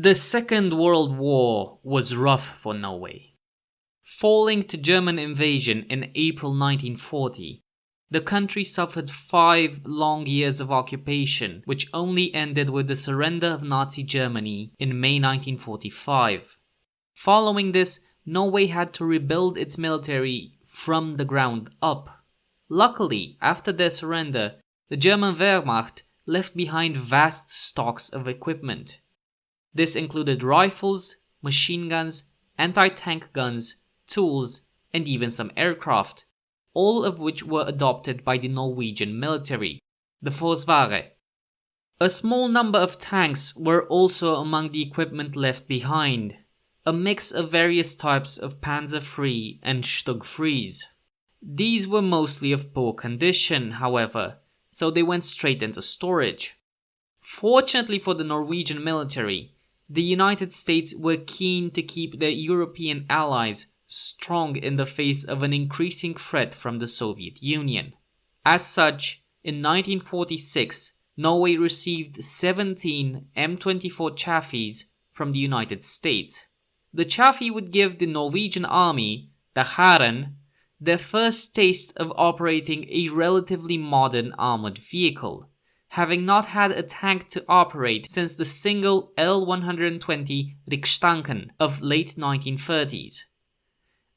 The Second World War was rough for Norway. Falling to German invasion in April 1940, the country suffered 5 long years of occupation, which only ended with the surrender of Nazi Germany in May 1945. Following this, Norway had to rebuild its military from the ground up. Luckily, after their surrender, the German Wehrmacht left behind vast stocks of equipment. This included rifles, machine guns, anti-tank guns, tools, and even some aircraft, all of which were adopted by the Norwegian military, the Forsvaret. A small number of tanks were also among the equipment left behind, a mix of various types of Panzer III and Stug IIIs. These were mostly of poor condition, however, so they went straight into storage. Fortunately for the Norwegian military, the United States were keen to keep their European allies strong in the face of an increasing threat from the Soviet Union. As such, in 1946, Norway received 17 M24 Chaffees from the United States. The Chaffee would give the Norwegian Army, the Hæren, their first taste of operating a relatively modern armored vehicle, having not had a tank to operate since the single L-120 Rikstanken of late 1930s.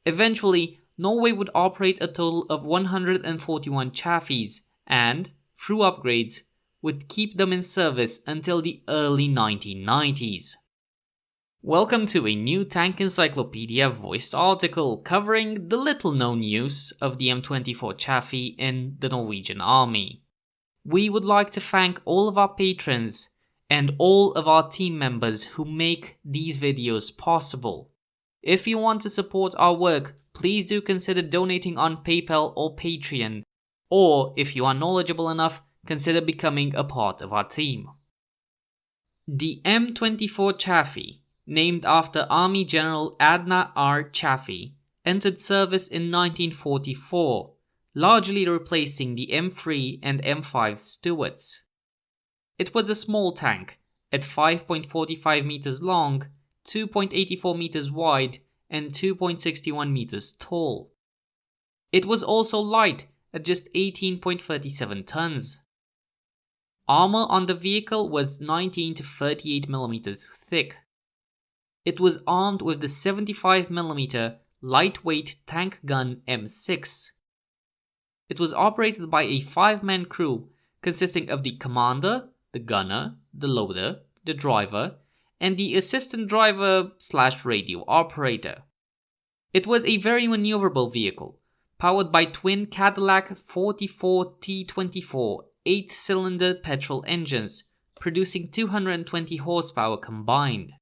Eventually, Norway would operate a total of 141 Chaffees and, through upgrades, would keep them in service until the early 1990s. Welcome to a new Tank Encyclopedia voiced article covering the little-known use of the M24 Chaffee in the Norwegian Army. We would like to thank all of our patrons and all of our team members who make these videos possible. If you want to support our work, please do consider donating on PayPal or Patreon, or if you are knowledgeable enough, consider becoming a part of our team. The M24 Chaffee, named after Army General Ardhya Anargha Chaffee, entered service in 1944, largely replacing the M3 and M5 Stuarts. It was a small tank, at 5.45 meters long, 2.84 meters wide, and 2.61 meters tall. It was also light, at just 18.37 tons. Armor on the vehicle was 19 to 38 millimeters thick. It was armed with the 75mm lightweight tank gun M6. It was operated by a 5-man crew consisting of the commander, the gunner, the loader, the driver, and the assistant driver/radio operator. It was a very maneuverable vehicle, powered by twin Cadillac 44 T24 8-cylinder petrol engines, producing 220 horsepower combined.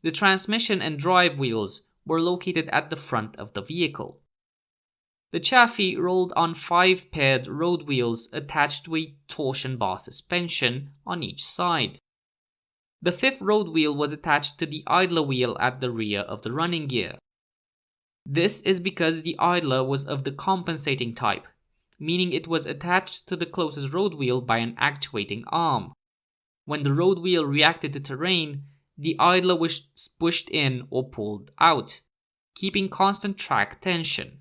The transmission and drive wheels were located at the front of the vehicle. The Chaffee rolled on 5 paired road wheels attached to a torsion bar suspension on each side. The 5th road wheel was attached to the idler wheel at the rear of the running gear. This is because the idler was of the compensating type, meaning it was attached to the closest road wheel by an actuating arm. When the road wheel reacted to terrain, the idler was pushed in or pulled out, keeping constant track tension.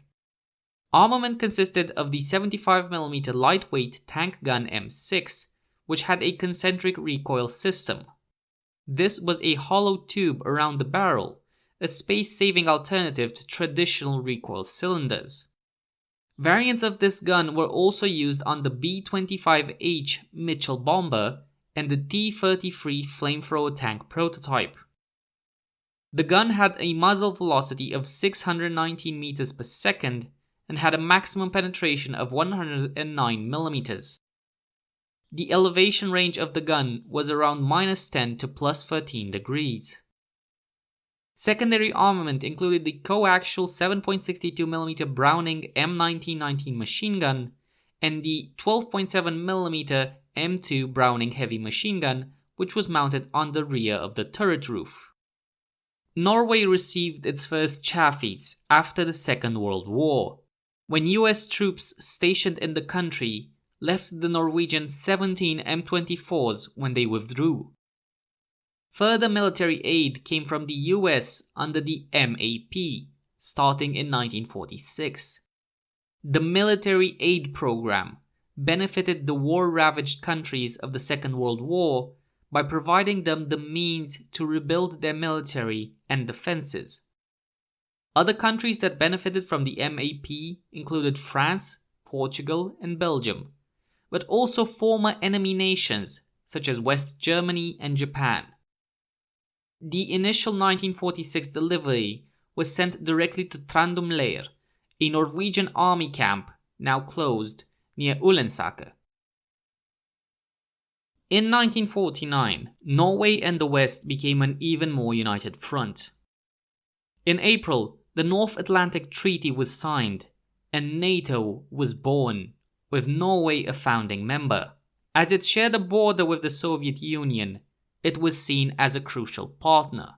Armament consisted of the 75mm lightweight tank gun M6, which had a concentric recoil system. This was a hollow tube around the barrel, a space-saving alternative to traditional recoil cylinders. Variants of this gun were also used on the B-25H Mitchell bomber and the T-33 flamethrower tank prototype. The gun had a muzzle velocity of 619 meters per second and had a maximum penetration of 109 millimeters. The elevation range of the gun was around -10 to +13 degrees. Secondary armament included the coaxial 7.62mm Browning M1919 machine gun and the 12.7mm M2 Browning heavy machine gun, which was mounted on the rear of the turret roof. Norway received its first Chaffees after the Second World War, when US troops stationed in the country left the Norwegian 17 M24s when they withdrew. Further military aid came from the US under the MAP, starting in 1946. The military aid program benefited the war-ravaged countries of the Second World War by providing them the means to rebuild their military and defenses. Other countries that benefited from the MAP included France, Portugal, and Belgium, but also former enemy nations such as West Germany and Japan. The initial 1946 delivery was sent directly to Trandum Leir, a Norwegian army camp now closed near Ullensaker. In 1949, Norway and the West became an even more united front. In April, the North Atlantic Treaty was signed, and NATO was born, with Norway a founding member. As it shared a border with the Soviet Union, it was seen as a crucial partner.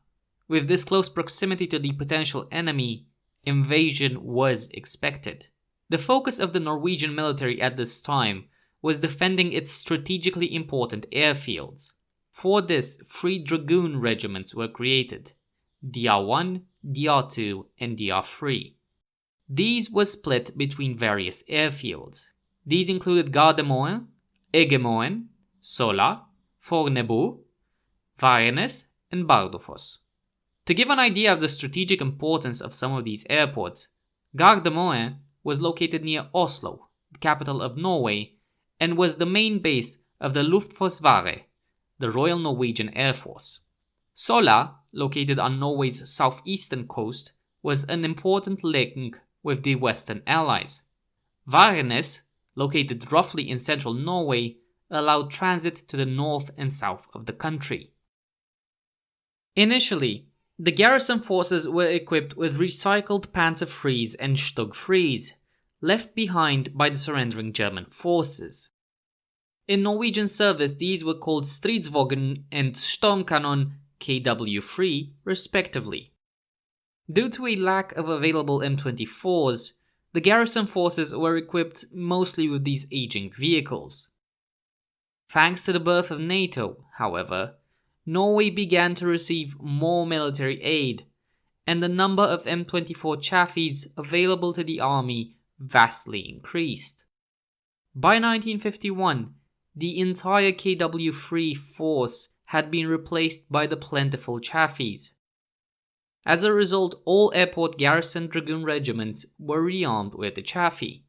With this close proximity to the potential enemy, invasion was expected. The focus of the Norwegian military at this time was defending its strategically important airfields. For this, 3 dragoon regiments were created: DR1, DR2, and DR3. These were split between various airfields. These included Gardermoen, Eggemoen, Sola, Fornebu, Varenes, and Bardufoss. To give an idea of the strategic importance of some of these airports, Gardermoen was located near Oslo, the capital of Norway, and was the main base of the Luftforsvaret, the Royal Norwegian Air Force. Sola, located on Norway's southeastern coast, was an important link with the Western Allies. Varenes, located roughly in central Norway, allowed transit to the north and south of the country. Initially, the garrison forces were equipped with recycled Panzer IIIs and Stug IIIs, left behind by the surrendering German forces. In Norwegian service, these were called Stridsvogn and Stormkanon KW3, respectively. Due to a lack of available M24s, the garrison forces were equipped mostly with these aging vehicles. Thanks to the birth of NATO, however, Norway began to receive more military aid, and the number of M24 Chaffees available to the army vastly increased. By 1951, the entire KW3 force had been replaced by the plentiful Chaffees. As a result, all airport garrison dragoon regiments were rearmed with the Chaffee.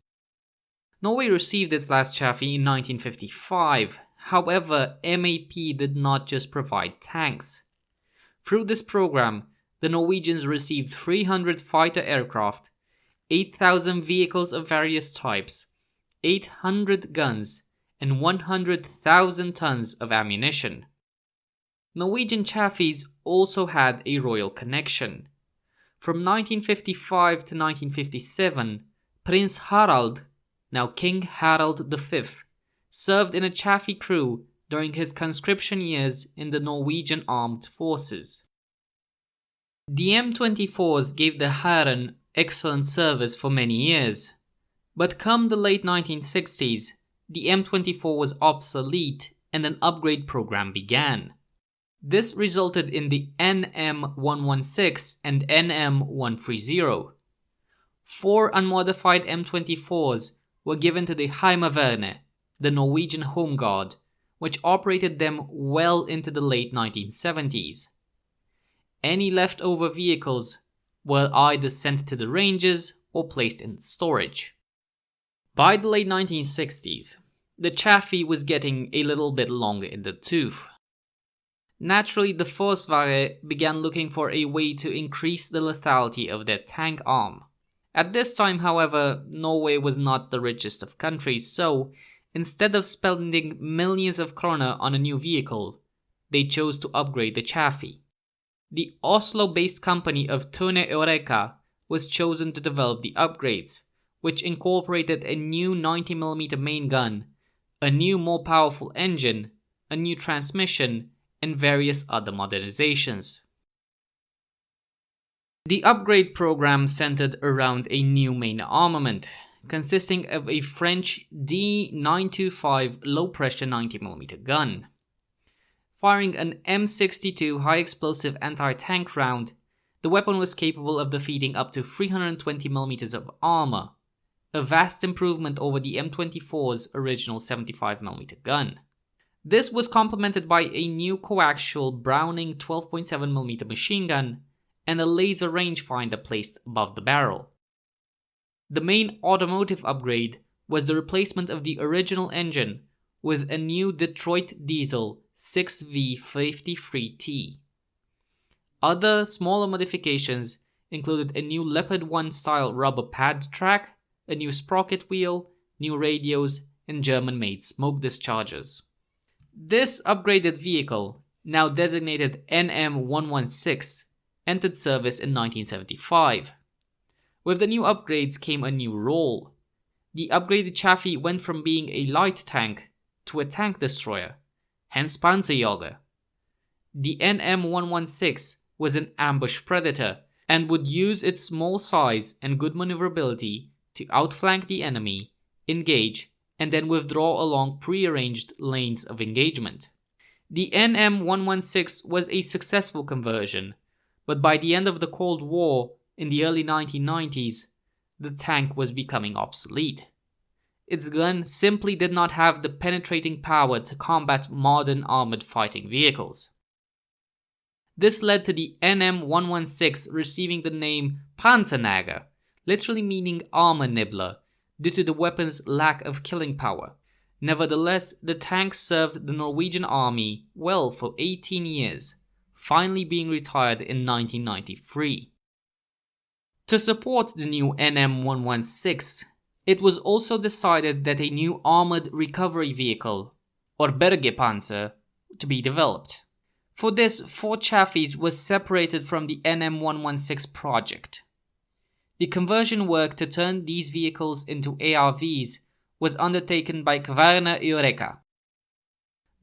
Norway received its last Chaffee in 1955. However, MAP did not just provide tanks. Through this program, the Norwegians received 300 fighter aircraft, 8,000 vehicles of various types, 800 guns, and 100,000 tons of ammunition. Norwegian Chaffees also had a royal connection. From 1955 to 1957, Prince Harald, now King Harald V, served in a Chaffee crew during his conscription years in the Norwegian armed forces. The M24s gave the Hæren excellent service for many years, but come the late 1960s, the M24 was obsolete and an upgrade program began. This resulted in the NM116 and NM130. 4 unmodified M24s were given to the Heimeverne, the Norwegian Home Guard, which operated them well into the late 1970s. Any leftover vehicles were either sent to the ranges or placed in storage. By the late 1960s, the Chaffee was getting a little bit longer in the tooth. Naturally, the Forsvaret began looking for a way to increase the lethality of their tank arm. At this time, however, Norway was not the richest of countries, so instead of spending millions of kroner on a new vehicle, they chose to upgrade the Chaffee. The Oslo-based company of Tone Eureka was chosen to develop the upgrades, which incorporated a new 90mm main gun, a new more powerful engine, a new transmission, and various other modernizations. The upgrade program centered around a new main armament, consisting of a French D925 low-pressure 90mm gun. Firing an M62 high-explosive anti-tank round, the weapon was capable of defeating up to 320mm of armor, a vast improvement over the M24's original 75mm gun. This was complemented by a new coaxial Browning 12.7mm machine gun and a laser rangefinder placed above the barrel. The main automotive upgrade was the replacement of the original engine with a new Detroit diesel 6V53T. Other smaller modifications included a new Leopard 1 style rubber pad track, a new sprocket wheel, new radios, and German-made smoke dischargers. This upgraded vehicle, now designated NM116, entered service in 1975. With the new upgrades came a new role. The upgraded Chaffee went from being a light tank to a tank destroyer, hence Panserjager. The NM116 was an ambush predator and would use its small size and good maneuverability to outflank the enemy, engage, and then withdraw along prearranged lanes of engagement. The NM116 was a successful conversion, but by the end of the Cold War, in the early 1990s, the tank was becoming obsolete. Its gun simply did not have the penetrating power to combat modern armored fighting vehicles. This led to the NM116 receiving the name Panserjager, literally meaning armor nibbler, due to the weapon's lack of killing power. Nevertheless, the tank served the Norwegian Army well for 18 years, finally being retired in 1993. To support the new NM116, it was also decided that a new armored recovery vehicle, or Bergepanzer, to be developed. For this, 4 Chaffees was separated from the NM116 project. The conversion work to turn these vehicles into ARVs was undertaken by Squadron Eureka.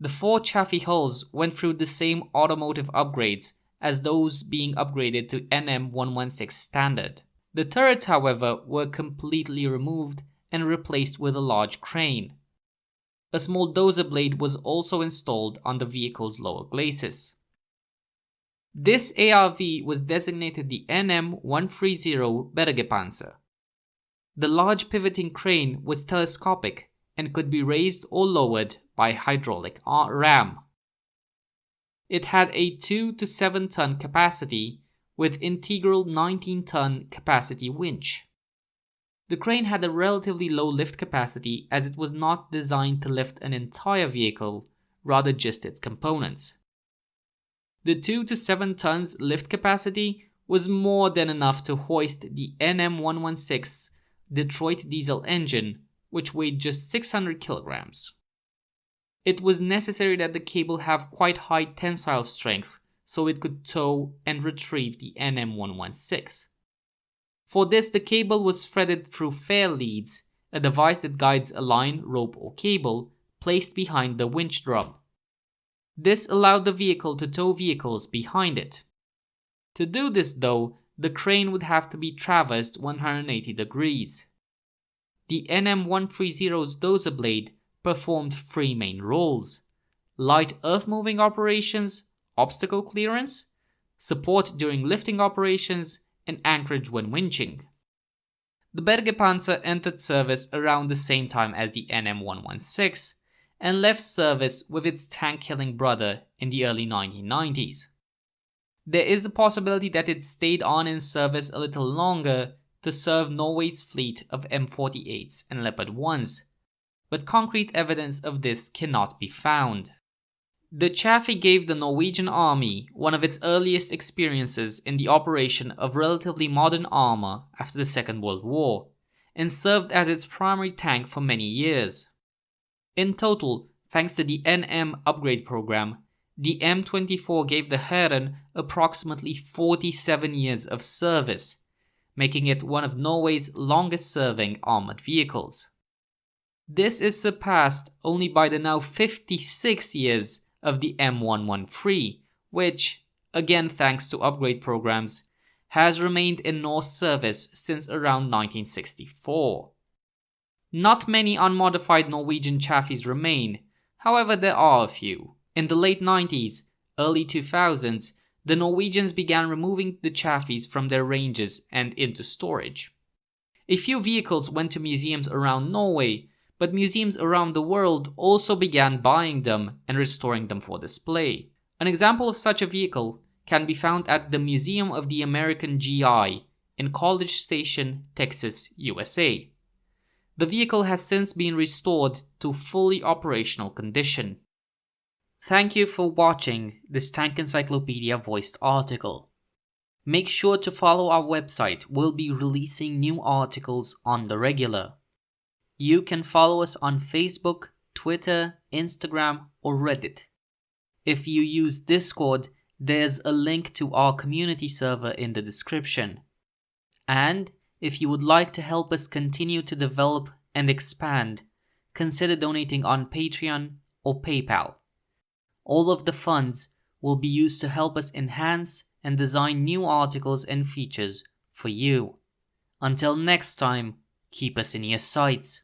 The 4 Chaffee hulls went through the same automotive upgrades as those being upgraded to NM116 standard. The turrets, however, were completely removed and replaced with a large crane. A small dozer blade was also installed on the vehicle's lower glacis. This ARV was designated the NM130 Bergepanzer. The large pivoting crane was telescopic and could be raised or lowered by hydraulic ram. It had a 2 to 7 ton capacity with integral 19 ton capacity winch. The crane had a relatively low lift capacity as it was not designed to lift an entire vehicle, rather just its components. The 2 to 7 tons lift capacity was more than enough to hoist the NM116 Detroit diesel engine, which weighed just 600 kilograms. It was necessary that the cable have quite high tensile strength so it could tow and retrieve the NM116. For this, the cable was threaded through fair leads, a device that guides a line, rope or cable, placed behind the winch drum. This allowed the vehicle to tow vehicles behind it. To do this though, the crane would have to be traversed 180 degrees. The NM130's dozer blade performed 3 main roles: light earth-moving operations, obstacle clearance, support during lifting operations, and anchorage when winching. The Bergepanzer entered service around the same time as the NM116 and left service with its tank-killing brother in the early 1990s. There is a possibility that it stayed on in service a little longer to serve Norway's fleet of M48s and Leopard 1s, but concrete evidence of this cannot be found. The Chaffee gave the Norwegian Army one of its earliest experiences in the operation of relatively modern armor after the Second World War, and served as its primary tank for many years. In total, thanks to the NM upgrade program, the M24 gave the Hæren approximately 47 years of service, making it one of Norway's longest-serving armored vehicles. This is surpassed only by the now 56 years of the M113, which, again thanks to upgrade programs, has remained in Norse service since around 1964. Not many unmodified Norwegian Chaffees remain, however there are a few. In the late 90s, early 2000s, the Norwegians began removing the Chaffees from their ranges and into storage. A few vehicles went to museums around Norway, but museums around the world also began buying them and restoring them for display. An example of such a vehicle can be found at the Museum of the American GI in College Station, Texas, USA. The vehicle has since been restored to fully operational condition. Thank you for watching this Tank Encyclopedia voiced article. Make sure to follow our website. We'll be releasing new articles on the regular. You can follow us on Facebook, Twitter, Instagram, or Reddit. If you use Discord, there's a link to our community server in the description. And if you would like to help us continue to develop and expand, consider donating on Patreon or PayPal. All of the funds will be used to help us enhance and design new articles and features for you. Until next time, keep us in your sights.